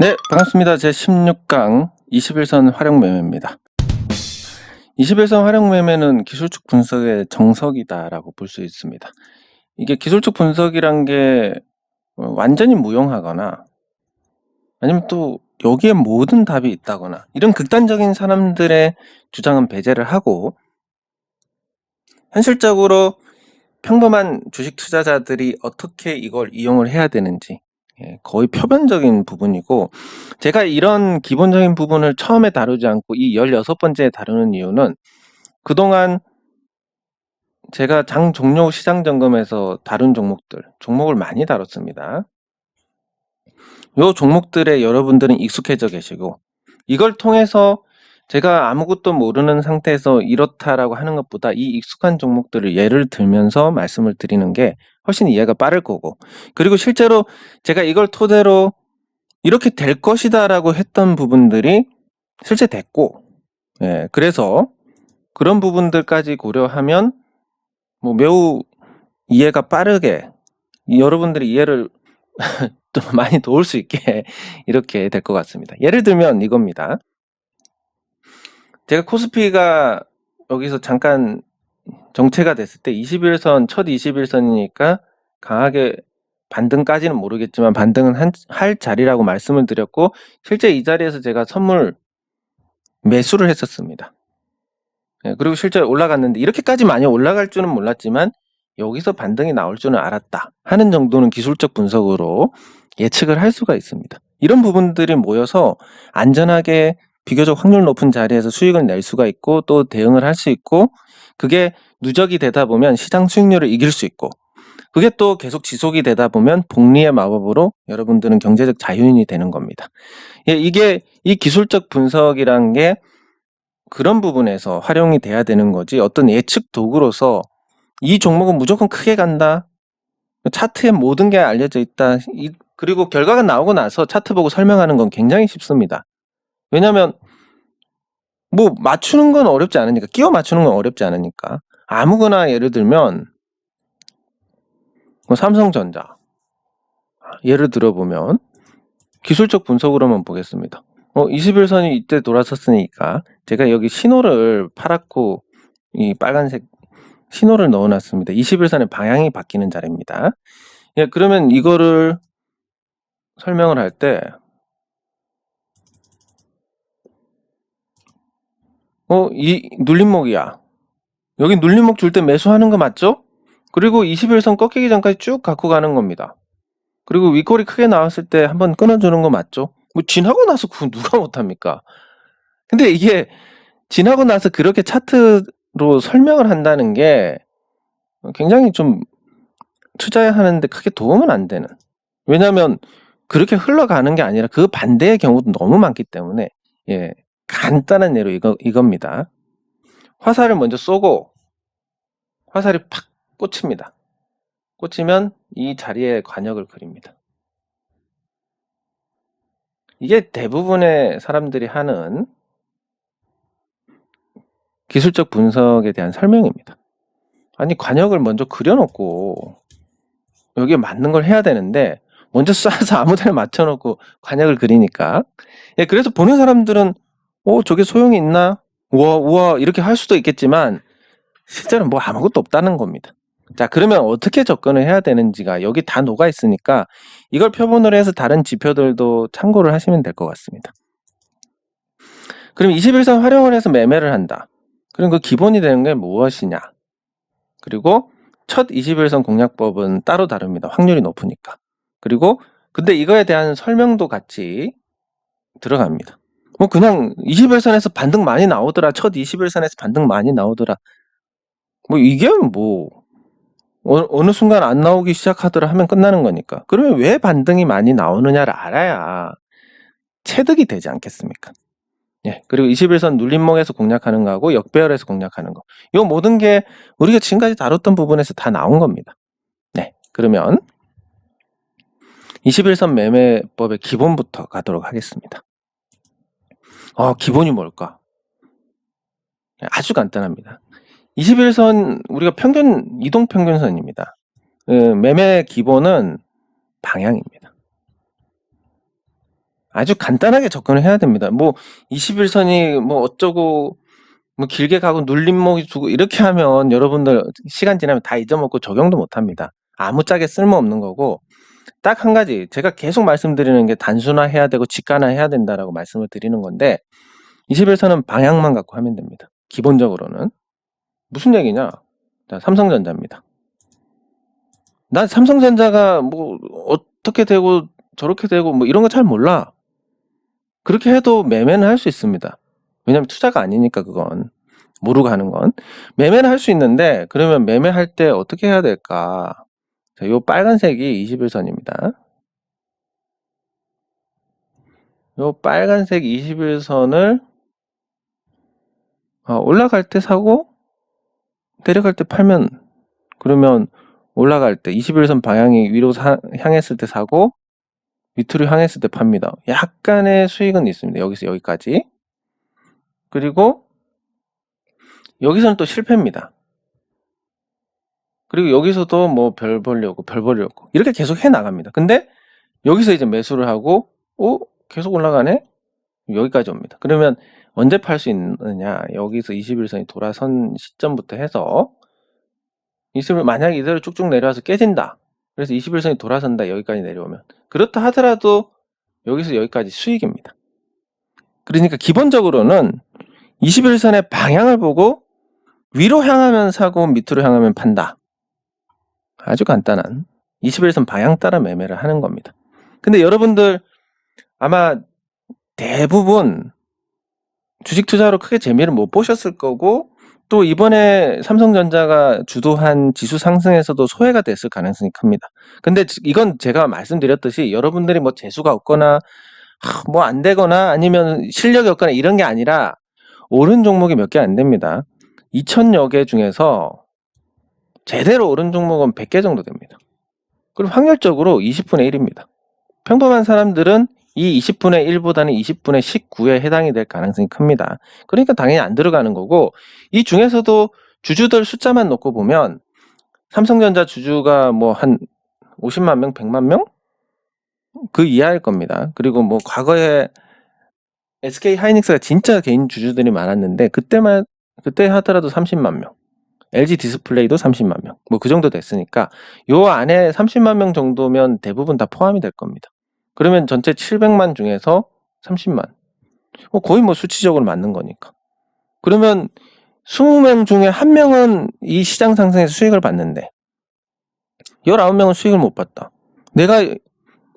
네, 반갑습니다. 제 16강 21선 활용매매입니다. 21선 활용매매는 기술적 분석의 정석이다라고 볼 수 있습니다. 이게 기술적 분석이란 게 완전히 무용하거나 아니면 또 여기에 모든 답이 있다거나 이런 극단적인 사람들의 주장은 배제를 하고 현실적으로 평범한 주식 투자자들이 어떻게 이걸 이용을 해야 되는지 거의 표면적인 부분이고, 제가 이런 기본적인 부분을 처음에 다루지 않고 이 16번째에 다루는 이유는 그동안 제가 장 종료 시장 점검에서 다룬 종목을 많이 다뤘습니다. 요 종목들에 여러분들은 익숙해져 계시고, 이걸 통해서 제가 아무것도 모르는 상태에서 이렇다라고 하는 것보다 이 익숙한 종목들을 예를 들면서 말씀을 드리는 게 훨씬 이해가 빠를 거고, 그리고 실제로 제가 이걸 토대로 이렇게 될 것이다 라고 했던 부분들이 실제 됐고, 그래서 그런 부분들까지 고려하면 매우 이해가 빠르게 여러분들이 이해를 또 많이 도울 수 있게 이렇게 될 것 같습니다. 예를 들면 이겁니다. 제가 코스피가 여기서 잠깐 정체가 됐을 때 21선, 첫 21선이니까 강하게 반등까지는 모르겠지만 반등은 할 자리라고 말씀을 드렸고, 실제 이 자리에서 제가 선물 매수를 했었습니다. 그리고 실제 올라갔는데 이렇게까지 많이 올라갈 줄은 몰랐지만 여기서 반등이 나올 줄은 알았다 하는 정도는 기술적 분석으로 예측을 할 수가 있습니다. 이런 부분들이 모여서 안전하게 비교적 확률 높은 자리에서 수익을 낼 수가 있고 또 대응을 할 수 있고, 그게 누적이 되다 보면 시장 수익률을 이길 수 있고, 그게 또 계속 지속이 되다 보면 복리의 마법으로 여러분들은 경제적 자유인이 되는 겁니다. 이게 이 기술적 분석이란 게 그런 부분에서 활용이 돼야 되는 거지, 어떤 예측 도구로서 이 종목은 무조건 크게 간다, 차트에 모든 게 알려져 있다, 그리고 결과가 나오고 나서 차트 보고 설명하는 건 굉장히 쉽습니다. 왜냐면 맞추는 건 어렵지 않으니까, 끼워 맞추는 건 어렵지 않으니까. 아무거나 예를 들면 삼성전자 예를 들어보면 기술적 분석으로만 보겠습니다. 21선이 이때 돌아섰으니까 제가 여기 신호를 파랗고 이 빨간색 신호를 넣어놨습니다. 21선의 방향이 바뀌는 자리입니다. 그러면 이거를 설명을 할 때 이 눌림목이야. 여기 눌림목 줄 때 매수하는 거 맞죠? 그리고 21선 꺾이기 전까지 쭉 갖고 가는 겁니다. 그리고 윗골이 크게 나왔을 때 한번 끊어주는 거 맞죠? 지나고 나서 그건 누가 못합니까? 근데 이게 지나고 나서 그렇게 차트로 설명을 한다는 게 굉장히 좀 투자하는데 크게 도움은 안 되는, 왜냐하면 그렇게 흘러가는 게 아니라 그 반대의 경우도 너무 많기 때문에, 간단한 예로 이겁니다. 화살을 먼저 쏘고 화살이 팍 꽂힙니다. 꽂히면 이 자리에 관역을 그립니다. 이게 대부분의 사람들이 하는 기술적 분석에 대한 설명입니다. 아니, 관역을 먼저 그려놓고 여기에 맞는 걸 해야 되는데 먼저 쏴서 아무 데나 맞춰놓고 관역을 그리니까, 그래서 보는 사람들은 저게 소용이 있나? 우와 이렇게 할 수도 있겠지만 실제로 아무것도 없다는 겁니다. 자, 그러면 어떻게 접근을 해야 되는지가 여기 다 녹아 있으니까 이걸 표본으로 해서 다른 지표들도 참고를 하시면 될 것 같습니다. 그럼 21선 활용을 해서 매매를 한다. 그럼 그 기본이 되는 게 무엇이냐? 그리고 첫 21선 공략법은 따로 다릅니다. 확률이 높으니까. 그리고 근데 이거에 대한 설명도 같이 들어갑니다. 그냥 21선에서 반등 많이 나오더라, 첫 21선에서 반등 많이 나오더라, 이게 어느 순간 안 나오기 시작하더라 하면 끝나는 거니까. 그러면 왜 반등이 많이 나오느냐를 알아야 체득이 되지 않겠습니까? 그리고 21선 눌림목에서 공략하는 거하고 역배열에서 공략하는 거, 이 모든 게 우리가 지금까지 다뤘던 부분에서 다 나온 겁니다. 그러면 21선 매매법의 기본부터 가도록 하겠습니다. 기본이 뭘까? 아주 간단합니다. 21선 우리가 이동평균선입니다. 매매 기본은 방향입니다. 아주 간단하게 접근을 해야 됩니다. 뭐 21선이 뭐 어쩌고 뭐 길게 가고 눌림목이 두고 이렇게 하면 여러분들 시간 지나면 다 잊어먹고 적용도 못 합니다. 아무짝에 쓸모없는 거고, 딱 한 가지 제가 계속 말씀드리는 게 단순화해야 되고 직관화해야 된다라고 말씀을 드리는 건데, 21선은 방향만 갖고 하면 됩니다. 기본적으로는. 무슨 얘기냐? 자, 삼성전자입니다. 난 삼성전자가 뭐 어떻게 되고 저렇게 되고 뭐 이런 거 잘 몰라. 그렇게 해도 매매는 할 수 있습니다. 왜냐면 투자가 아니니까 그건. 모르고 하는 건. 매매는 할 수 있는데, 그러면 매매할 때 어떻게 해야 될까? 자, 요 빨간색이 21선입니다. 요 빨간색 21선을 올라갈 때 사고 내려갈 때 팔면, 그러면 올라갈 때 21선 방향이 위로 향했을 때 사고 밑으로 향했을 때 팝니다. 약간의 수익은 있습니다. 여기서 여기까지. 그리고 여기서는 또 실패입니다. 그리고 여기서도 뭐 별 보려고 이렇게 계속 해 나갑니다. 근데 여기서 이제 매수를 하고 계속 올라가네? 여기까지 옵니다. 그러면 언제 팔 수 있느냐? 여기서 21선이 돌아선 시점부터 해서 만약에 이대로 쭉쭉 내려와서 깨진다. 그래서 21선이 돌아선다. 여기까지 내려오면. 그렇다 하더라도 여기서 여기까지 수익입니다. 그러니까 기본적으로는 21선의 방향을 보고 위로 향하면 사고 밑으로 향하면 판다. 아주 간단한 21선 방향 따라 매매를 하는 겁니다. 근데 여러분들 아마 대부분 주식 투자로 크게 재미를 못 보셨을 거고, 또 이번에 삼성전자가 주도한 지수 상승에서도 소외가 됐을 가능성이 큽니다. 근데 이건 제가 말씀드렸듯이 여러분들이 뭐 재수가 없거나 뭐 안 되거나 아니면 실력이 없거나 이런 게 아니라 오른 종목이 몇 개 안 됩니다. 2000여 개 중에서 제대로 오른 종목은 100개 정도 됩니다. 그리고 확률적으로 20분의 1입니다. 평범한 사람들은 이 20분의 1보다는 20분의 19에 해당이 될 가능성이 큽니다. 그러니까 당연히 안 들어가는 거고, 이 중에서도 주주들 숫자만 놓고 보면 삼성전자 주주가 뭐 한 50만 명, 100만 명? 그 이하일 겁니다. 그리고 뭐 과거에 SK 하이닉스가 진짜 개인 주주들이 많았는데 그때 하더라도 30만 명. LG 디스플레이도 30만 명. 뭐 그 정도 됐으니까 요 안에 30만 명 정도면 대부분 다 포함이 될 겁니다. 그러면 전체 700만 중에서 30만. 거의 뭐 수치적으로 맞는 거니까. 그러면 20명 중에 1명은 이 시장 상승에서 수익을 봤는데 19명은 수익을 못 봤다. 내가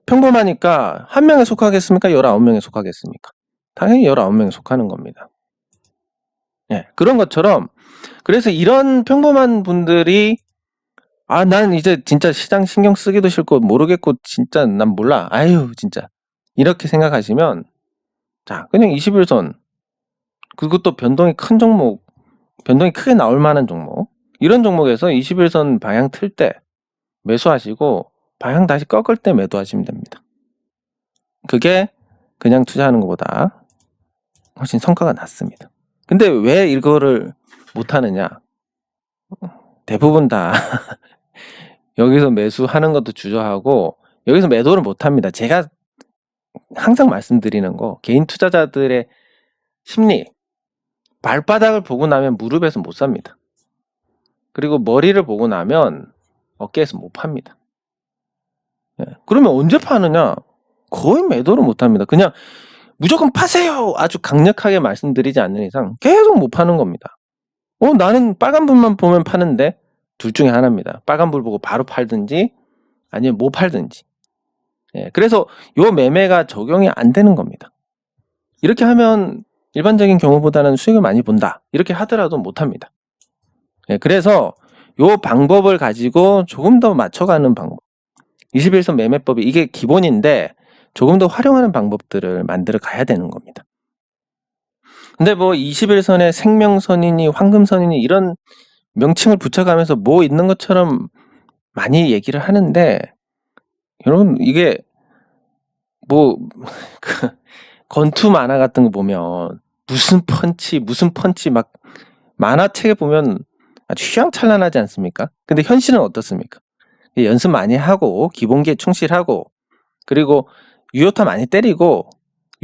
평범하니까 1명에 속하겠습니까? 19명에 속하겠습니까? 당연히 19명에 속하는 겁니다. 예, 그런 것처럼, 그래서 이런 평범한 분들이 난 이제 진짜 시장 신경 쓰기도 싫고 모르겠고 진짜 난 몰라. 아유 진짜. 이렇게 생각하시면 자, 그냥 21선, 그것도 변동이 큰 종목, 변동이 크게 나올 만한 종목, 이런 종목에서 21선 방향 틀 때 매수하시고 방향 다시 꺾을 때 매도하시면 됩니다. 그게 그냥 투자하는 것보다 훨씬 성과가 낮습니다. 근데 왜 이거를 못하느냐? 대부분 다 여기서 매수하는 것도 주저하고 여기서 매도를 못합니다. 제가 항상 말씀드리는 거, 개인 투자자들의 심리, 발바닥을 보고 나면 무릎에서 못 삽니다. 그리고 머리를 보고 나면 어깨에서 못 팝니다. 그러면 언제 파느냐? 거의 매도를 못 합니다. 그냥 무조건 파세요! 아주 강력하게 말씀드리지 않는 이상 계속 못 파는 겁니다. 나는 빨간불만 보면 파는데 둘 중에 하나입니다. 빨간불 보고 바로 팔든지 아니면 못 팔든지. 그래서 요 매매가 적용이 안 되는 겁니다. 이렇게 하면 일반적인 경우보다는 수익을 많이 본다. 이렇게 하더라도 못 합니다. 그래서 요 방법을 가지고 조금 더 맞춰가는 방법. 21선 매매법이 이게 기본인데 조금 더 활용하는 방법들을 만들어 가야 되는 겁니다. 근데 뭐 21선에 생명선이니 황금선이니 이런 명칭을 붙여가면서 뭐 있는 것처럼 많이 얘기를 하는데, 여러분 이게 뭐 건투 만화 같은 거 보면 무슨 펀치 막 만화책에 보면 아주 휘황찬란하지 않습니까? 근데 현실은 어떻습니까? 연습 많이 하고 기본기에 충실하고 그리고 유효타 많이 때리고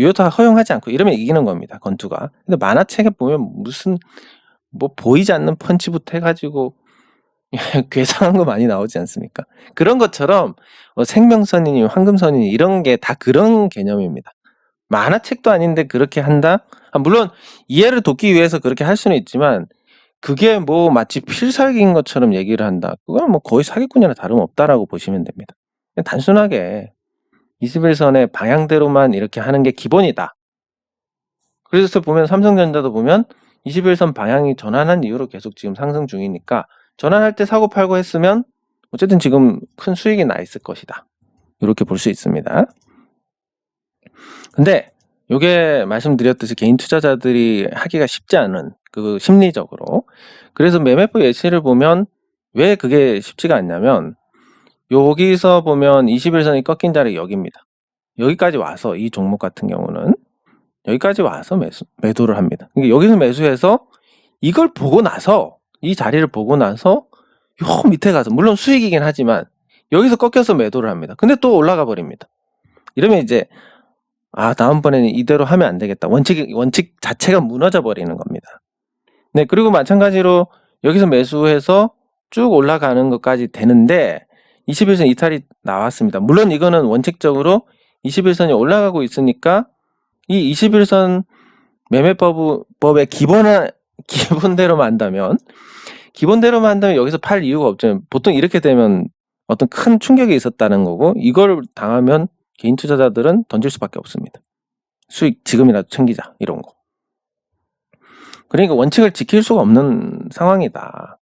유효타 허용하지 않고 이러면 이기는 겁니다. 권투가. 근데 만화책에 보면 무슨 뭐 보이지 않는 펀치부터 해가지고 괴상한 거 많이 나오지 않습니까? 그런 것처럼 생명선이니 황금선이니 이런 게 다 그런 개념입니다. 만화책도 아닌데 그렇게 한다? 물론 이해를 돕기 위해서 그렇게 할 수는 있지만 그게 뭐 마치 필살기인 것처럼 얘기를 한다. 그건 뭐 거의 사기꾼이나 다름없다라고 보시면 됩니다. 단순하게 21선의 방향대로만 이렇게 하는 게 기본이다. 그래서 보면 삼성전자도 보면 21선 방향이 전환한 이후로 계속 지금 상승 중이니까 전환할 때 사고 팔고 했으면 어쨌든 지금 큰 수익이 나 있을 것이다. 이렇게 볼 수 있습니다. 근데 요게 말씀드렸듯이 개인 투자자들이 하기가 쉽지 않은 그 심리적으로. 그래서 매매법 예시를 보면 왜 그게 쉽지가 않냐면 여기서 보면 21선이 꺾인 자리 여기입니다. 여기까지 와서 이 종목 같은 경우는 여기까지 와서 매도를 합니다. 그러니까 여기서 매수해서 이걸 보고 나서 이 자리를 보고 나서 요 밑에 가서 물론 수익이긴 하지만 여기서 꺾여서 매도를 합니다. 근데 또 올라가 버립니다. 이러면 이제 다음번에는 이대로 하면 안 되겠다. 원칙 자체가 무너져 버리는 겁니다. 네, 그리고 마찬가지로 여기서 매수해서 쭉 올라가는 것까지 되는데 21선 이탈이 나왔습니다. 물론 이거는 원칙적으로 21선이 올라가고 있으니까 이 21선 매매법의 기본대로만 한다면 여기서 팔 이유가 없죠. 보통 이렇게 되면 어떤 큰 충격이 있었다는 거고 이걸 당하면 개인 투자자들은 던질 수밖에 없습니다. 수익 지금이라도 챙기자 이런 거. 그러니까 원칙을 지킬 수가 없는 상황이다.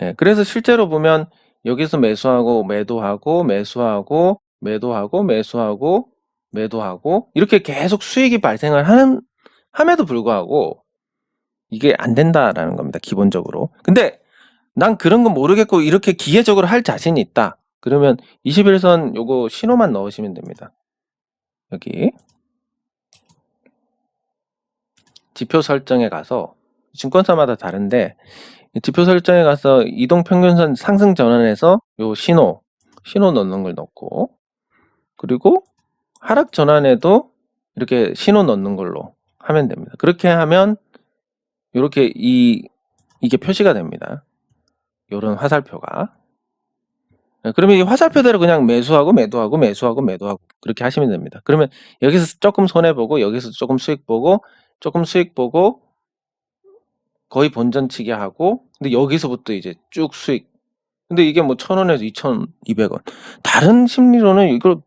네, 그래서 실제로 보면 여기서 매수하고 매도하고 매수하고 매도하고 매수하고 매도하고 이렇게 계속 수익이 발생을 함에도 불구하고 이게 안 된다라는 겁니다. 기본적으로. 근데 난 그런 건 모르겠고 이렇게 기계적으로 할 자신이 있다. 그러면 21선 요거 신호만 넣으시면 됩니다. 여기 지표 설정에 가서 증권사마다 다른데 지표 설정에 가서 이동평균선 상승 전환에서 요 신호 넣는 걸 넣고 그리고 하락 전환에도 이렇게 신호 넣는 걸로 하면 됩니다. 그렇게 하면 이렇게 이게 표시가 됩니다. 요런 화살표가. 그러면 이 화살표대로 그냥 매수하고 매도하고 매수하고 매도하고 그렇게 하시면 됩니다. 그러면 여기서 조금 손해보고 여기서 조금 수익 보고 조금 수익 보고 거의 본전치기 하고 근데 여기서부터 이제 쭉 수익. 근데 이게 뭐 1,000원에서 2,200원. 다른 심리로는 이걸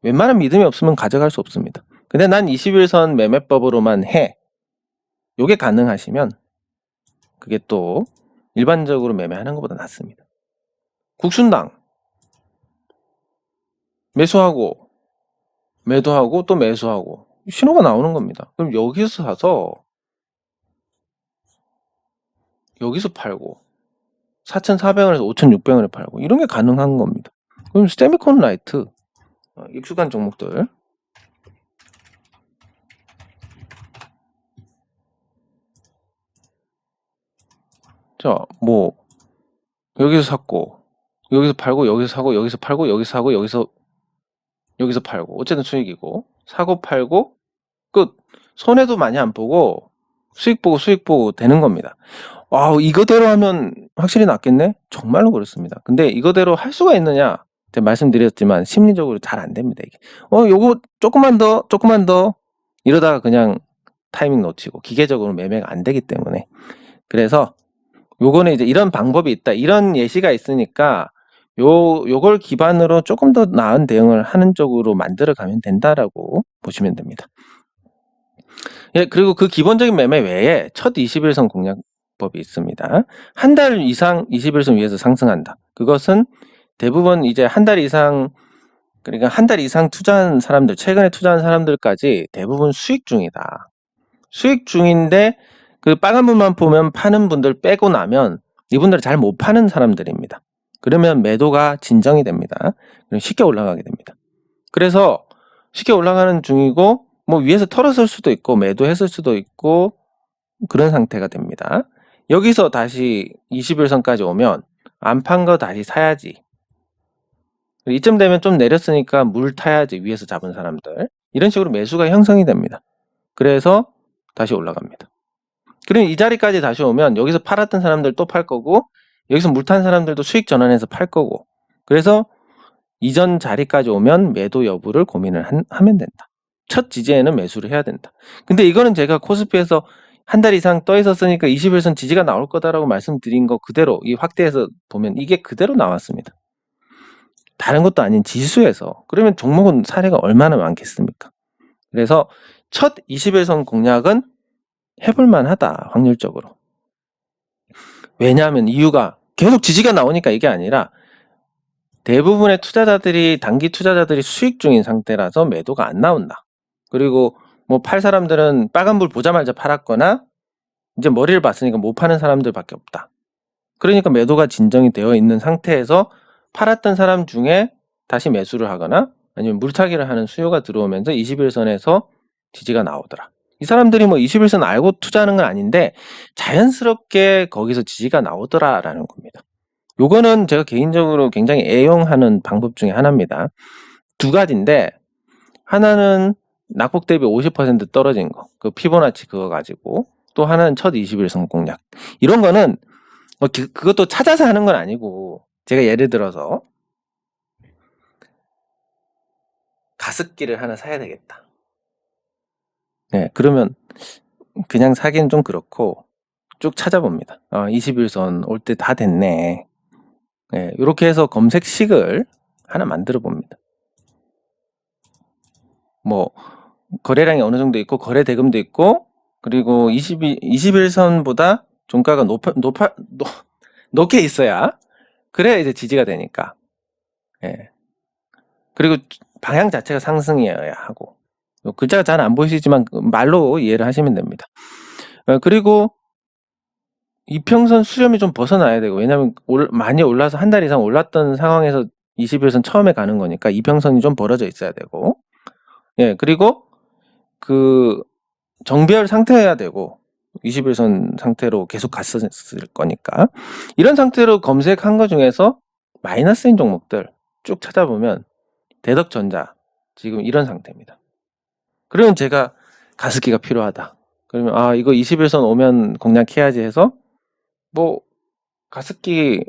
웬만한 믿음이 없으면 가져갈 수 없습니다. 근데 난 21선 매매법으로만 해. 요게 가능하시면 그게 또 일반적으로 매매하는 것보다 낫습니다. 국순당 매수하고 매도하고 또 매수하고 신호가 나오는 겁니다. 그럼 여기서 사서 여기서 팔고 4,400원에서 5,600원에 팔고 이런 게 가능한 겁니다. 그럼 세미콘 라이트 익숙한 종목들 자, 뭐 여기서 샀고 여기서 팔고 여기서 사고 여기서 팔고 여기서 사고 여기서 팔고 어쨌든 수익이고 사고 팔고 끝. 손해도 많이 안 보고 수익 보고 되는 겁니다. 이거대로 하면 확실히 낫겠네? 정말로 그렇습니다. 근데 이거대로 할 수가 있느냐? 제가 말씀드렸지만 심리적으로 잘 안 됩니다. 이게. 요거 조금만 더 이러다가 그냥 타이밍 놓치고 기계적으로 매매가 안 되기 때문에 그래서 요거는 이제 이런 방법이 있다. 이런 예시가 있으니까 요걸 기반으로 조금 더 나은 대응을 하는 쪽으로 만들어 가면 된다라고 보시면 됩니다. 예, 그리고 그 기본적인 매매 외에 첫 21선 공략법이 있습니다. 한 달 이상 21선 위에서 상승한다. 그것은 대부분 이제 한 달 이상 그러니까 한 달 이상 투자한 사람들, 최근에 투자한 사람들까지 대부분 수익 중이다. 수익 중인데 그 빨간 분만 보면 파는 분들 빼고 나면 이분들은 잘 못 파는 사람들입니다. 그러면 매도가 진정이 됩니다. 쉽게 올라가게 됩니다. 그래서 쉽게 올라가는 중이고 뭐 위에서 털었을 수도 있고 매도했을 수도 있고 그런 상태가 됩니다. 여기서 다시 21선까지 오면 안 판 거 다시 사야지. 이쯤 되면 좀 내렸으니까 물 타야지 위에서 잡은 사람들. 이런 식으로 매수가 형성이 됩니다. 그래서 다시 올라갑니다. 그럼 이 자리까지 다시 오면 여기서 팔았던 사람들 또 팔 거고, 여기서 물탄 사람들도 수익 전환해서 팔 거고, 그래서 이전 자리까지 오면 매도 여부를 고민을 하면 된다. 첫 지지에는 매수를 해야 된다. 근데 이거는 제가 코스피에서 한 달 이상 떠 있었으니까 21선 지지가 나올 거다라고 말씀드린 거 그대로 이 확대해서 보면 이게 그대로 나왔습니다. 다른 것도 아닌 지수에서. 그러면 종목은 사례가 얼마나 많겠습니까? 그래서 첫 21선 공략은 해볼만 하다, 확률적으로. 왜냐하면 이유가 계속 지지가 나오니까 이게 아니라 대부분의 투자자들이, 단기 투자자들이 수익 중인 상태라서 매도가 안 나온다. 그리고 뭐 팔 사람들은 빨간불 보자마자 팔았거나 이제 머리를 봤으니까 못 파는 사람들밖에 없다. 그러니까 매도가 진정이 되어 있는 상태에서 팔았던 사람 중에 다시 매수를 하거나 아니면 물타기를 하는 수요가 들어오면서 21선에서 지지가 나오더라. 이 사람들이 뭐 21선 알고 투자하는 건 아닌데 자연스럽게 거기서 지지가 나오더라라는 겁니다. 요거는 제가 개인적으로 굉장히 애용하는 방법 중에 하나입니다. 두 가지인데, 하나는 낙폭 대비 50% 떨어진 거, 그 피보나치 그거 가지고, 또 하나는 첫 21선 공략. 이런 거는 뭐 그것도 찾아서 하는 건 아니고, 제가 예를 들어서 가습기를 하나 사야 되겠다. 네, 그러면 그냥 사기는 좀 그렇고 쭉 찾아봅니다. 21선 올 때 다 됐네. 네, 이렇게 해서 검색식을 하나 만들어 봅니다. 뭐 거래량이 어느 정도 있고 거래 대금도 있고, 그리고 21선보다 종가가 높게 있어야 그래야 이제 지지가 되니까. 예. 그리고 방향 자체가 상승이어야 하고, 글자가 잘 안 보이시지만 말로 이해를 하시면 됩니다. 그리고 이평선 수렴이 좀 벗어나야 되고, 왜냐면 많이 올라서 한 달 이상 올랐던 상황에서 21선 처음에 가는 거니까 이평선이 좀 벌어져 있어야 되고, 예, 그리고 그 정배열 상태여야 되고, 21선 상태로 계속 갔었을 거니까. 이런 상태로 검색한 거 중에서 마이너스인 종목들 쭉 찾아보면 대덕전자 지금 이런 상태입니다. 그러면 제가 가습기가 필요하다. 그러면 이거 21선 오면 공략해야지 해서 뭐 가습기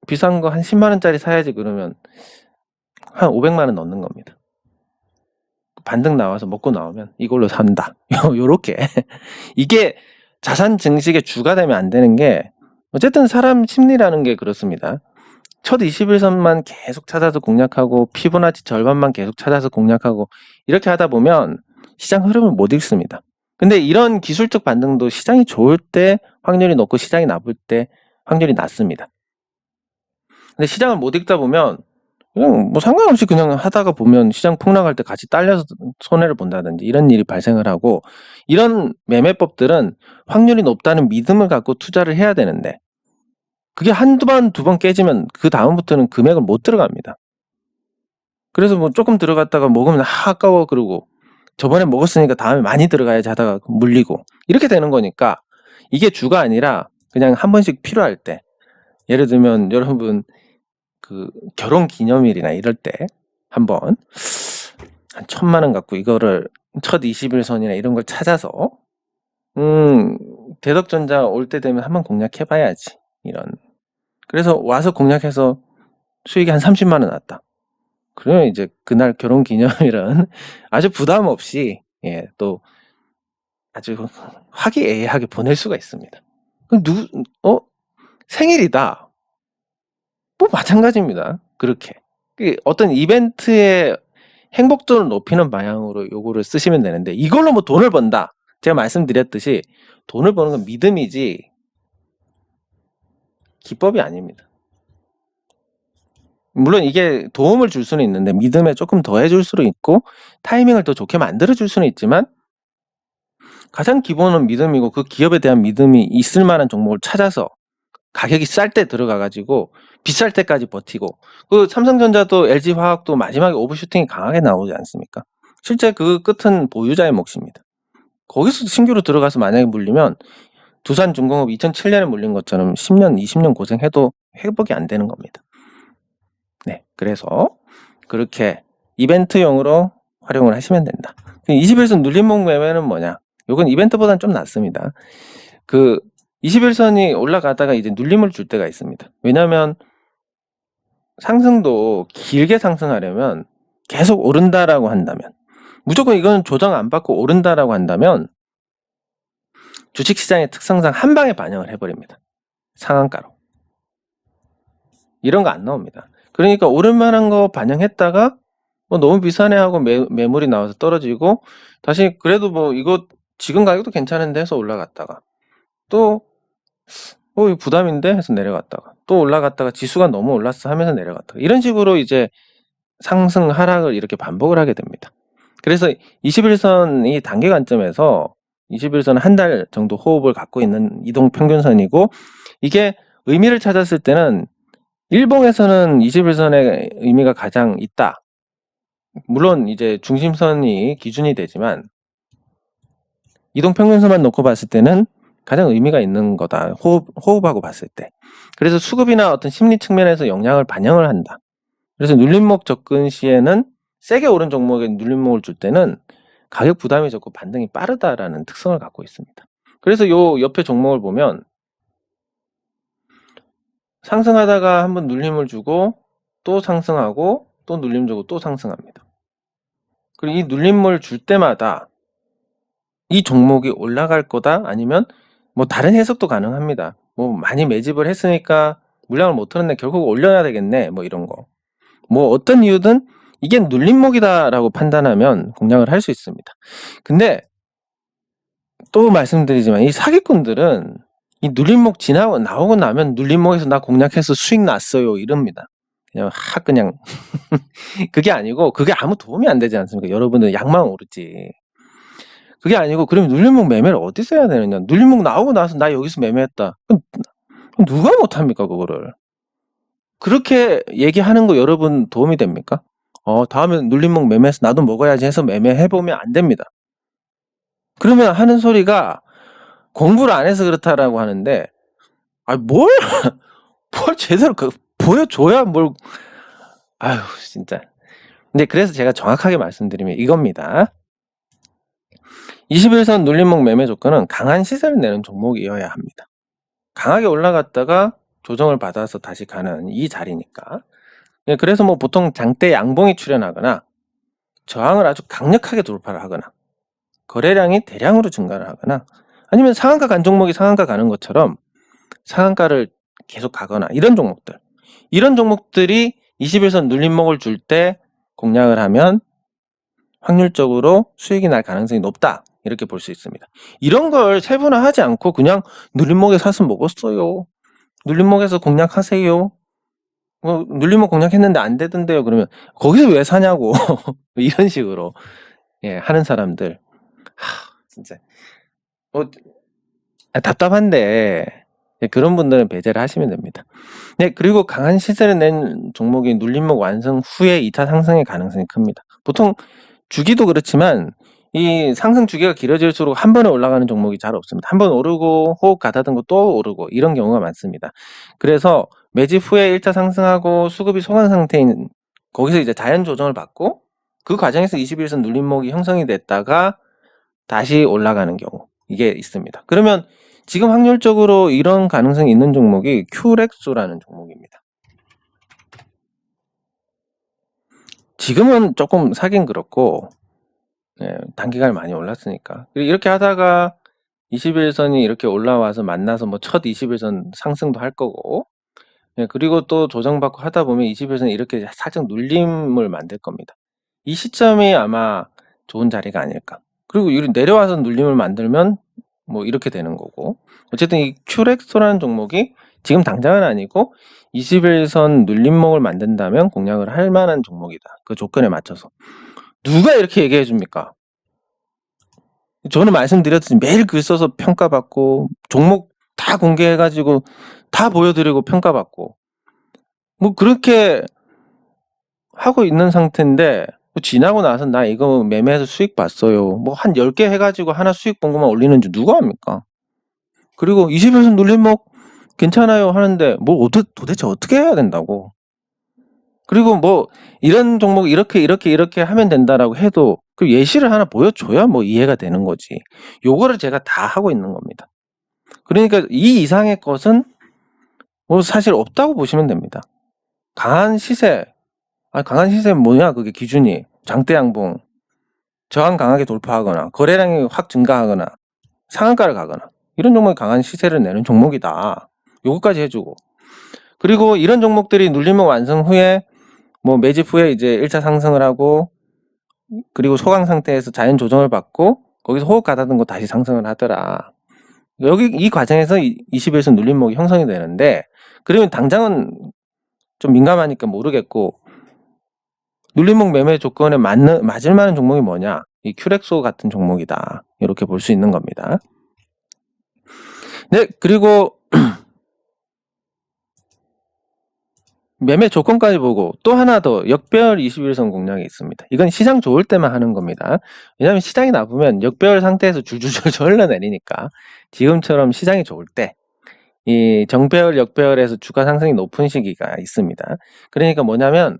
비싼 거 한 10만원짜리 사야지 그러면 한 500만원 넣는 겁니다. 반등 나와서 먹고 나오면 이걸로 산다. 요렇게. 이게 자산 증식의 주가 되면 안 되는 게, 어쨌든 사람 심리라는 게 그렇습니다. 첫 21선만 계속 찾아서 공략하고 피보나치 절반만 계속 찾아서 공략하고 이렇게 하다 보면 시장 흐름을 못 읽습니다. 근데 이런 기술적 반등도 시장이 좋을 때 확률이 높고 시장이 나쁠 때 확률이 낮습니다. 근데 시장을 못 읽다 보면 그냥 뭐 상관없이 그냥 하다가 보면 시장 폭락할 때 같이 딸려서 손해를 본다든지 이런 일이 발생을 하고, 이런 매매법들은 확률이 높다는 믿음을 갖고 투자를 해야 되는데 그게 한두 번, 두 번 깨지면 그 다음부터는 금액을 못 들어갑니다. 그래서 뭐 조금 들어갔다가 먹으면 아까워 그러고, 저번에 먹었으니까 다음에 많이 들어가야지 하다가 물리고, 이렇게 되는 거니까 이게 주가 아니라 그냥 한 번씩 필요할 때, 예를 들면 여러분 그 결혼 기념일이나 이럴 때 한번 한 1000만원 갖고 이거를 첫 21선이나 이런 걸 찾아서 대덕전자 올 때 되면 한번 공략해 봐야지, 이런. 그래서 와서 공략해서 수익이 한 30만원 났다. 그러면 이제 그날 결혼 기념일은 아주 부담 없이, 예, 또 아주 화기애애하게 보낼 수가 있습니다. 그럼 생일이다. 뭐 마찬가지입니다. 그렇게. 어떤 이벤트의 행복도를 높이는 방향으로 요거를 쓰시면 되는데, 이걸로 뭐 돈을 번다. 제가 말씀드렸듯이 돈을 버는 건 믿음이지 기법이 아닙니다. 물론 이게 도움을 줄 수는 있는데 믿음에 조금 더해줄 수도 있고 타이밍을 더 좋게 만들어줄 수는 있지만, 가장 기본은 믿음이고 그 기업에 대한 믿음이 있을 만한 종목을 찾아서 가격이 쌀 때 들어가가지고 비쌀 때까지 버티고, 그 삼성전자도 LG화학도 마지막에 오버슈팅이 강하게 나오지 않습니까? 실제 그 끝은 보유자의 몫입니다. 거기서 신규로 들어가서 만약에 물리면 두산중공업 2007년에 물린 것처럼 10년, 20년 고생해도 회복이 안 되는 겁니다. 네, 그래서 그렇게 이벤트용으로 활용을 하시면 된다. 21선 눌림목 매매는 뭐냐? 이건 이벤트보다는 좀 낫습니다. 21선이 올라가다가 이제 눌림을 줄 때가 있습니다. 왜냐하면 상승도 길게 상승하려면 계속 오른다라고 한다면, 무조건 이건 조정 안 받고 오른다라고 한다면 주식시장의 특성상 한 방에 반영을 해버립니다. 상한가로. 이런 거 안 나옵니다. 그러니까 오른만한 거 반영했다가 뭐 너무 비싸네 하고 매물이 나와서 떨어지고, 다시 그래도 뭐 이거 지금 가격도 괜찮은데 해서 올라갔다가 또 이거 부담인데 해서 내려갔다가 또 올라갔다가 지수가 너무 올랐어 하면서 내려갔다가, 이런 식으로 이제 상승 하락을 이렇게 반복을 하게 됩니다. 그래서 21선이 단기 관점에서 21선은 한 달 정도 호흡을 갖고 있는 이동평균선이고, 이게 의미를 찾았을 때는 일봉에서는 21선의 의미가 가장 있다. 물론 이제 중심선이 기준이 되지만 이동평균선만 놓고 봤을 때는 가장 의미가 있는 거다. 호흡하고 봤을 때. 그래서 수급이나 어떤 심리 측면에서 영향을 반영을 한다. 그래서 눌림목 접근 시에는 세게 오른 종목에 눌림목을 줄 때는 가격 부담이 적고 반등이 빠르다라는 특성을 갖고 있습니다. 그래서 요 옆에 종목을 보면 상승하다가 한번 눌림을 주고 또 상승하고 또 눌림 주고 또 상승합니다. 그리고 이 눌림을 줄 때마다 이 종목이 올라갈 거다, 아니면 뭐 다른 해석도 가능합니다. 뭐 많이 매집을 했으니까 물량을 못 틀었네, 결국 올려야 되겠네, 뭐 이런 거. 뭐 어떤 이유든 이게 눌림목이다라고 판단하면 공략을 할 수 있습니다. 근데 또 말씀드리지만 이 사기꾼들은 이 눌림목 지나고 나오고 나면 눌림목에서 나 공략해서 수익 났어요 이럽니다. 그냥 그게 아니고, 그게 아무 도움이 안 되지 않습니까? 여러분들 약만 오르지. 그게 아니고, 그럼 눌림목 매매를 어디서 해야 되느냐? 눌림목 나오고 나서 나 여기서 매매했다. 그럼 누가 못합니까 그거를? 그렇게 얘기하는 거 여러분 도움이 됩니까? 다음에 눌림목 매매해서 나도 먹어야지 해서 매매해보면 안 됩니다. 그러면 하는 소리가 공부를 안 해서 그렇다라고 하는데, 뭘 제대로 보여줘야 아유, 진짜. 근데 그래서 제가 정확하게 말씀드리면 이겁니다. 21선 눌림목 매매 조건은 강한 시세를 내는 종목이어야 합니다. 강하게 올라갔다가 조정을 받아서 다시 가는 이 자리니까. 그래서 뭐 보통 장대 양봉이 출현하거나 저항을 아주 강력하게 돌파를 하거나 거래량이 대량으로 증가를 하거나, 아니면 상한가 간 종목이 상한가 가는 것처럼 상한가를 계속 가거나, 이런 종목들이 21선 눌림목을 줄 때 공략을 하면 확률적으로 수익이 날 가능성이 높다, 이렇게 볼 수 있습니다. 이런 걸 세분화하지 않고 그냥 눌림목에 사서 먹었어요, 눌림목에서 공략하세요, 눌림목 공략했는데 안 되던데요, 그러면 거기서 왜 사냐고 이런 식으로 하는 사람들, 진짜 답답한데 그런 분들은 배제를 하시면 됩니다. 그리고 강한 시세를 낸 종목이 눌림목 완성 후에 2차 상승의 가능성이 큽니다. 보통 주기도 그렇지만 이 상승 주기가 길어질수록 한 번에 올라가는 종목이 잘 없습니다. 한 번 오르고 호흡 가다듬고 또 오르고 이런 경우가 많습니다. 그래서 매집 후에 1차 상승하고 수급이 소강 상태인, 거기서 이제 자연 조정을 받고 그 과정에서 21선 눌림목이 형성이 됐다가 다시 올라가는 경우, 이게 있습니다. 그러면 지금 확률적으로 이런 가능성이 있는 종목이 큐렉소라는 종목입니다. 지금은 조금 사긴 그렇고 단기간에 많이 올랐으니까. 이렇게 하다가 21선이 이렇게 올라와서 만나서 뭐 첫 21선 상승도 할 거고, 그리고 또 조정받고 하다 보면 21선이 이렇게 살짝 눌림을 만들 겁니다. 이 시점이 아마 좋은 자리가 아닐까. 그리고 내려와서 눌림을 만들면 뭐 이렇게 되는 거고, 어쨌든 이 큐렉소라는 종목이 지금 당장은 아니고 21선 눌림목을 만든다면 공략을 할 만한 종목이다, 그 조건에 맞춰서. 누가 이렇게 얘기해 줍니까? 저는 말씀드렸듯이 매일 글 써서 평가받고 종목 다 공개해가지고 다 보여드리고 평가받고 뭐 그렇게 하고 있는 상태인데, 지나고 나서 나 이거 매매해서 수익 봤어요, 뭐 한 10개 해가지고 하나 수익 본 것만 올리는 줄 누가 합니까? 그리고 21선 눌림목 괜찮아요 하는데 뭐 도대체 어떻게 해야 된다고? 그리고 뭐 이런 종목 이렇게 하면 된다라고 해도 그 예시를 하나 보여줘야 뭐 이해가 되는 거지. 요거를 제가 다 하고 있는 겁니다. 그러니까 이 이상의 것은 뭐 사실 없다고 보시면 됩니다. 강한 시세, 강한 시세는 뭐냐 그게 기준이. 장대 양봉, 저항 강하게 돌파하거나 거래량이 확 증가하거나 상한가를 가거나 이런 종목이 강한 시세를 내는 종목이다. 요거까지 해주고, 그리고 이런 종목들이 눌림목 완성 후에 뭐 매집 후에 이제 1차 상승을 하고, 그리고 소강 상태에서 자연 조정을 받고 거기서 호흡 가다듬고 다시 상승을 하더라. 여기 이 과정에서 21선 눌림목이 형성이 되는데, 그러면 당장은 좀 민감하니까 모르겠고, 눌림목 매매 조건에 맞을 만한 종목이 뭐냐? 이 큐렉소 같은 종목이다. 이렇게 볼 수 있는 겁니다. 네, 그리고 매매 조건까지 보고 또 하나 더 역배열 21선 공략이 있습니다. 이건 시장 좋을 때만 하는 겁니다. 왜냐하면 시장이 나쁘면 역배열 상태에서 줄줄줄 흘러내리니까, 지금처럼 시장이 좋을 때 이 정배열, 역배열에서 주가 상승이 높은 시기가 있습니다. 그러니까 뭐냐면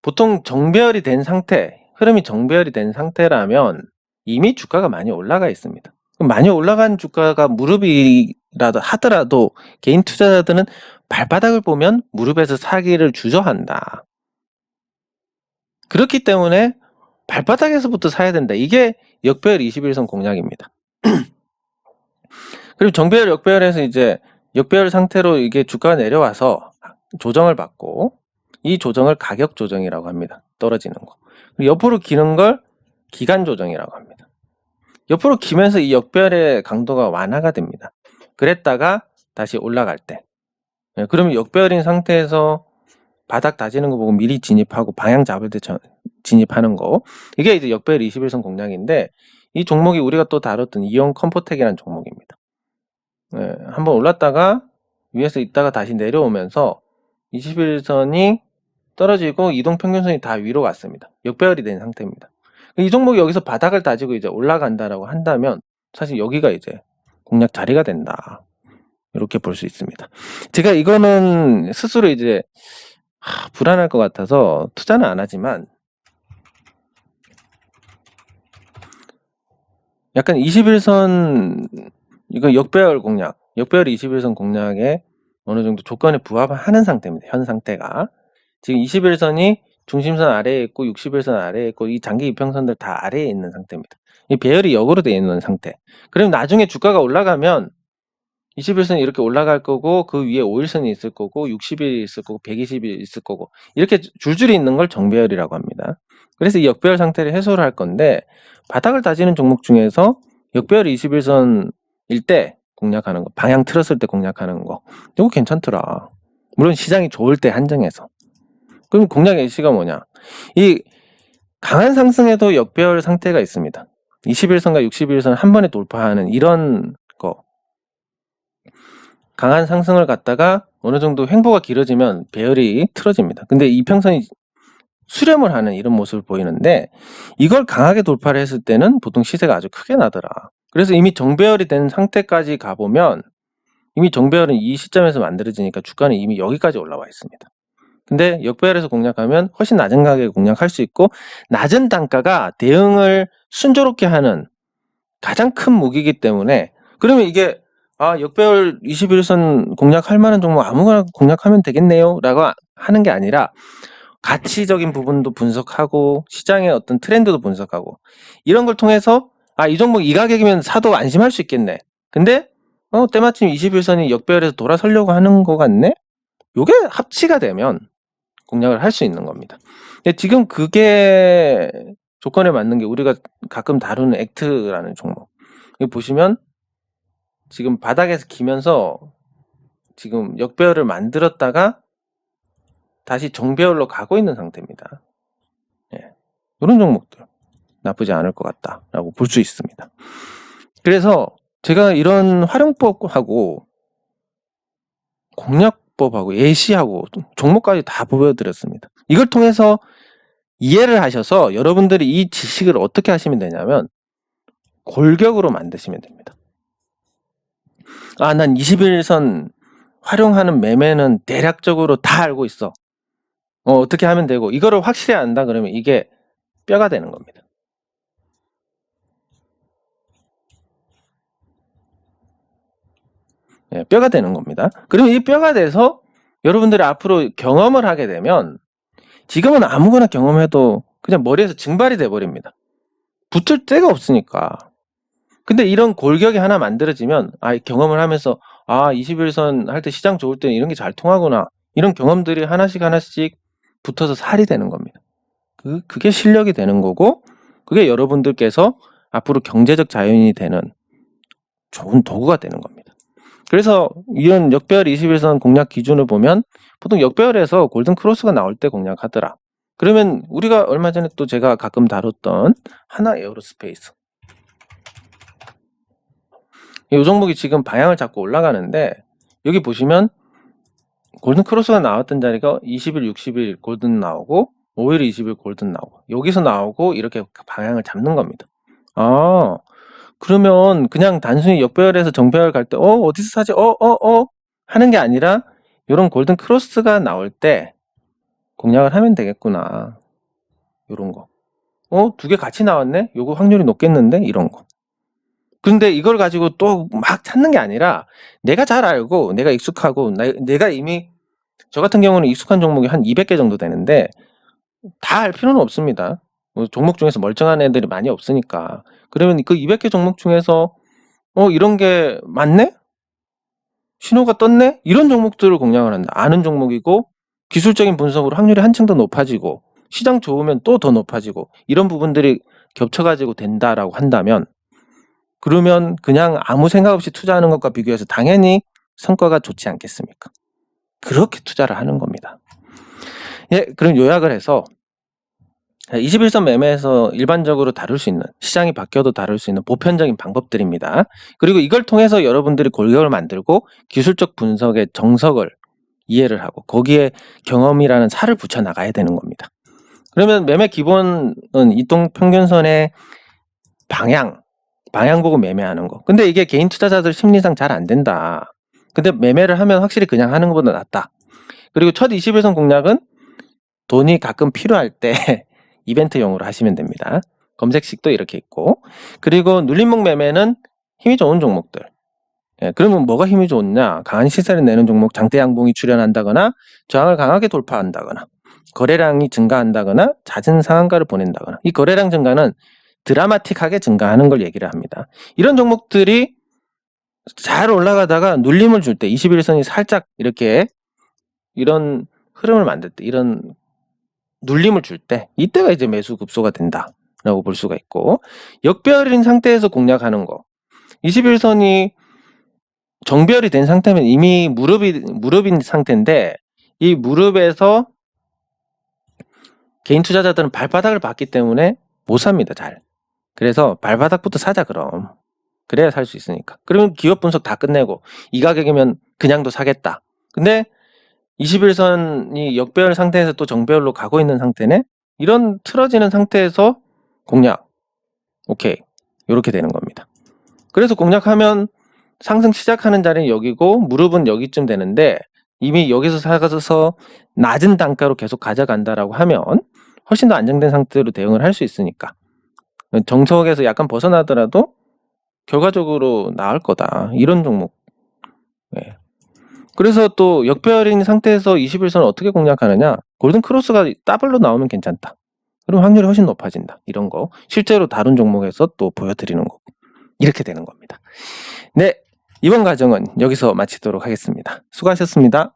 보통 정배열이 된 상태, 흐름이 정배열이 된 상태라면 이미 주가가 많이 올라가 있습니다. 많이 올라간 주가가 무릎이라도 하더라도 개인 투자자들은 발바닥을 보면 무릎에서 사기를 주저한다. 그렇기 때문에 발바닥에서부터 사야 된다. 이게 역배열 21선 공략입니다. 그리고 정배열, 역배열에서 이제 역배열 상태로 이게 주가가 내려와서 조정을 받고, 이 조정을 가격 조정이라고 합니다. 떨어지는 거. 그리고 옆으로 기는 걸 기간 조정이라고 합니다. 옆으로 기면서 이 역배열의 강도가 완화가 됩니다. 그랬다가 다시 올라갈 때, 그러면 역배열인 상태에서 바닥 다지는 거 보고 미리 진입하고 방향 잡을 때 진입하는 거, 이게 이제 역배열 21선 공략인데, 이 종목이 우리가 또 다뤘던 이온 컴포텍이라는 종목입니다. 한번 올랐다가 위에서 있다가 다시 내려오면서 21선이 떨어지고 이동평균선이 다 위로 갔습니다. 역배열이 된 상태입니다. 이 종목이 여기서 바닥을 다지고 이제 올라간다라고 한다면 사실 여기가 이제 공략 자리가 된다. 이렇게 볼 수 있습니다. 제가 이거는 스스로 이제 불안할 것 같아서 투자는 안 하지만, 약간 21선 이거 역배열 공략, 역배열 21선 공략에 어느 정도 조건에 부합하는 상태입니다. 현 상태가 지금 21선이 중심선 아래에 있고 60일선 아래에 있고 이 장기 이평선들 다 아래에 있는 상태입니다. 이 배열이 역으로 되어 있는 상태. 그럼 나중에 주가가 올라가면 21선이 이렇게 올라갈 거고, 그 위에 5일선이 있을 거고, 60일 있을 거고, 120일 있을 거고, 이렇게 줄줄이 있는 걸 정배열이라고 합니다. 그래서 이 역배열 상태를 해소를 할 건데, 바닥을 다지는 종목 중에서 역배열 21선일 때 공략하는 거, 방향 틀었을 때 공략하는 거, 이거 괜찮더라. 물론 시장이 좋을 때 한정해서. 그럼 공략의 예시가 뭐냐? 이 강한 상승에도 역배열 상태가 있습니다. 21선과 60일선 한 번에 돌파하는 이런 거. 강한 상승을 갖다가 어느 정도 횡보가 길어지면 배열이 틀어집니다. 근데 이평선이 수렴을 하는 이런 모습을 보이는데, 이걸 강하게 돌파를 했을 때는 보통 시세가 아주 크게 나더라. 그래서 이미 정배열이 된 상태까지 가보면, 이미 정배열은 이 시점에서 만들어지니까 주가는 이미 여기까지 올라와 있습니다. 근데 역배열에서 공략하면 훨씬 낮은 가격에 공략할 수 있고, 낮은 단가가 대응을 순조롭게 하는 가장 큰 무기이기 때문에, 그러면 이게 역배열 21선 공략할 만한 종목 아무거나 공략하면 되겠네요 라고 하는 게 아니라, 가치적인 부분도 분석하고 시장의 어떤 트렌드도 분석하고, 이런 걸 통해서 이 종목 이 가격이면 사도 안심할 수 있겠네. 근데 때마침 21선이 역배열에서 돌아서려고 하는 것 같네? 요게 합치가 되면 공략을 할 수 있는 겁니다. 근데 지금 그게 조건에 맞는 게 우리가 가끔 다루는 액트라는 종목. 여기 보시면 지금 바닥에서 기면서 지금 역배열을 만들었다가 다시 정배열로 가고 있는 상태입니다. 이런 종목들 나쁘지 않을 것 같다라고 볼 수 있습니다. 그래서 제가 이런 활용법하고 공략법하고 예시하고 종목까지 다 보여드렸습니다. 이걸 통해서 이해를 하셔서 여러분들이 이 지식을 어떻게 하시면 되냐면 골격으로 만드시면 됩니다. 난 21선 활용하는 매매는 대략적으로 다 알고 있어. 어떻게 하면 되고, 이거를 확실히 안다 그러면 이게 뼈가 되는 겁니다. 예, 뼈가 되는 겁니다. 그러면 이 뼈가 돼서 여러분들이 앞으로 경험을 하게 되면, 지금은 아무거나 경험해도 그냥 머리에서 증발이 돼버립니다. 붙을 데가 없으니까. 근데 이런 골격이 하나 만들어지면, 경험을 하면서 21선 할 때 시장 좋을 때는 이런 게 잘 통하구나, 이런 경험들이 하나씩 붙어서 살이 되는 겁니다. 그게 실력이 되는 거고, 그게 여러분들께서 앞으로 경제적 자유인이 되는 좋은 도구가 되는 겁니다. 그래서 이런 역배열 21선 공략 기준을 보면 보통 역배열에서 골든 크로스가 나올 때 공략하더라. 그러면 우리가 얼마 전에 또 제가 가끔 다뤘던 하나 에어로스페이스, 이 종목이 지금 방향을 잡고 올라가는데, 여기 보시면 골든 크로스가 나왔던 자리가 20일, 60일 골든 나오고 5일, 20일 골든 나오고 여기서 나오고 이렇게 방향을 잡는 겁니다. 그러면 그냥 단순히 역배열에서 정배열 갈 때 어디서 사지? 하는 게 아니라 이런 골든 크로스가 나올 때 공략을 하면 되겠구나. 이런 거. 두 개 같이 나왔네? 요거 확률이 높겠는데? 이런 거. 근데 이걸 가지고 또 막 찾는 게 아니라 내가 잘 알고 내가 익숙하고 내가 이미, 저 같은 경우는 익숙한 종목이 한 200개 정도 되는데 다 알 필요는 없습니다. 종목 중에서 멀쩡한 애들이 많이 없으니까. 그러면 그 200개 종목 중에서 이런 게 맞네? 신호가 떴네? 이런 종목들을 공략을 한다. 아는 종목이고 기술적인 분석으로 확률이 한층 더 높아지고 시장 좋으면 또 더 높아지고 이런 부분들이 겹쳐가지고 된다라고 한다면, 그러면 그냥 아무 생각 없이 투자하는 것과 비교해서 당연히 성과가 좋지 않겠습니까? 그렇게 투자를 하는 겁니다. 예, 그럼 요약을 해서 21선 매매에서 일반적으로 다룰 수 있는, 시장이 바뀌어도 다룰 수 있는 보편적인 방법들입니다. 그리고 이걸 통해서 여러분들이 골격을 만들고 기술적 분석의 정석을 이해를 하고 거기에 경험이라는 살을 붙여 나가야 되는 겁니다. 그러면 매매 기본은 이동평균선의 방향 보고 매매하는 거. 근데 이게 개인 투자자들 심리상 잘 안 된다. 근데 매매를 하면 확실히 그냥 하는 것보다 낫다. 그리고 첫 21선 공략은 돈이 가끔 필요할 때 이벤트용으로 하시면 됩니다. 검색식도 이렇게 있고, 그리고 눌림목 매매는 힘이 좋은 종목들. 그러면 뭐가 힘이 좋냐? 강한 시세를 내는 종목, 장대 양봉이 출현한다거나 저항을 강하게 돌파한다거나 거래량이 증가한다거나 잦은 상한가를 보낸다거나, 이 거래량 증가는 드라마틱하게 증가하는 걸 얘기를 합니다. 이런 종목들이 잘 올라가다가 눌림을 줄 때, 21선이 살짝 이렇게 이런 흐름을 만들 때, 이런 눌림을 줄 때, 이때가 이제 매수 급소가 된다라고 볼 수가 있고, 역배열인 상태에서 공략하는 거, 21선이 정배열이 된 상태면 이미 무릎인 상태인데, 이 무릎에서 개인 투자자들은 발바닥을 봤기 때문에 못 삽니다, 잘. 그래서 발바닥부터 사자 그럼. 그래야 살 수 있으니까. 그러면 기업 분석 다 끝내고 이 가격이면 그냥도 사겠다. 근데 21선이 역배열 상태에서 또 정배열로 가고 있는 상태네? 이런 틀어지는 상태에서 공략. 오케이. 이렇게 되는 겁니다. 그래서 공략하면 상승 시작하는 자리는 여기고 무릎은 여기쯤 되는데, 이미 여기서 사가서 낮은 단가로 계속 가져간다라고 하면 훨씬 더 안정된 상태로 대응을 할 수 있으니까, 정석에서 약간 벗어나더라도 결과적으로 나을 거다. 이런 종목. 네. 그래서 또 역배열인 상태에서 21선을 어떻게 공략하느냐? 골든 크로스가 더블로 나오면 괜찮다. 그럼 확률이 훨씬 높아진다. 이런 거 실제로 다른 종목에서 또 보여드리는 거고, 이렇게 되는 겁니다. 네, 이번 과정은 여기서 마치도록 하겠습니다. 수고하셨습니다.